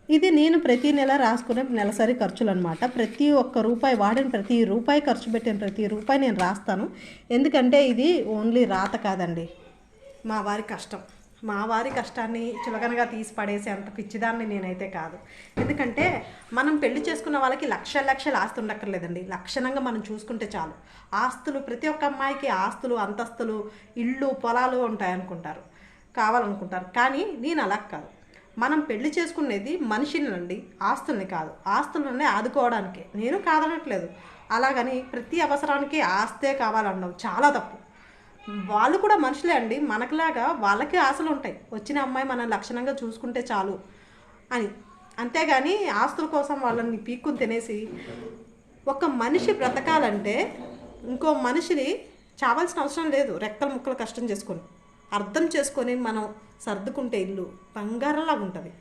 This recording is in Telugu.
ఇది నేను ప్రతి నెల రాసుకునే నెలసరి ఖర్చులు అనమాట. ప్రతి ఒక్క రూపాయి వాడిన ప్రతి రూపాయి, ఖర్చు పెట్టిన ప్రతి రూపాయి నేను రాస్తాను. ఎందుకంటే ఇది ఓన్లీ రాత కాదండి, మా వారి కష్టం. మా వారి కష్టాన్ని చులకనగా తీసి పడేసే అంత పిచ్చిదాన్ని నేనైతే కాదు. ఎందుకంటే మనం పెళ్లి చేసుకున్న వాళ్ళకి లక్షల లక్షలు ఆస్తి ఉండక్కర్లేదండి. లక్షణంగా మనం చూసుకుంటే చాలు. ఆస్తులు ప్రతి ఒక్క అమ్మాయికి ఆస్తులు, అంతస్తులు, ఇళ్ళు, పొలాలు ఉంటాయనుకుంటారు, కావాలనుకుంటారు. కానీ నేను అలా కాదు. మనం పెళ్లి చేసుకునేది మనిషిని, ఆస్తుల్ని కాదు. ఆస్తులనే ఆదుకోవడానికే. నేను కాదనట్లేదు. అలాగని ప్రతి అవసరానికి ఆస్తే కావాలన్నావు చాలా తప్పు. వాళ్ళు కూడా మనుషులే అండి, మనకులాగా వాళ్ళకి ఆశలు ఉంటాయి. వచ్చిన అమ్మాయి మనం లక్షణంగా చూసుకుంటే చాలు అని. అంతేగాని ఆస్తుల కోసం వాళ్ళని పీక్కుని తినేసి, ఒక మనిషి బ్రతకాలంటే ఇంకో మనిషిని చావాల్సిన అవసరం లేదు. రెక్కలు ముక్కలు కష్టం చేసుకొని అర్థం చేసుకొని మనం సర్దుకుంటే ఇల్లు బంగారంలాగా ఉంటుంది.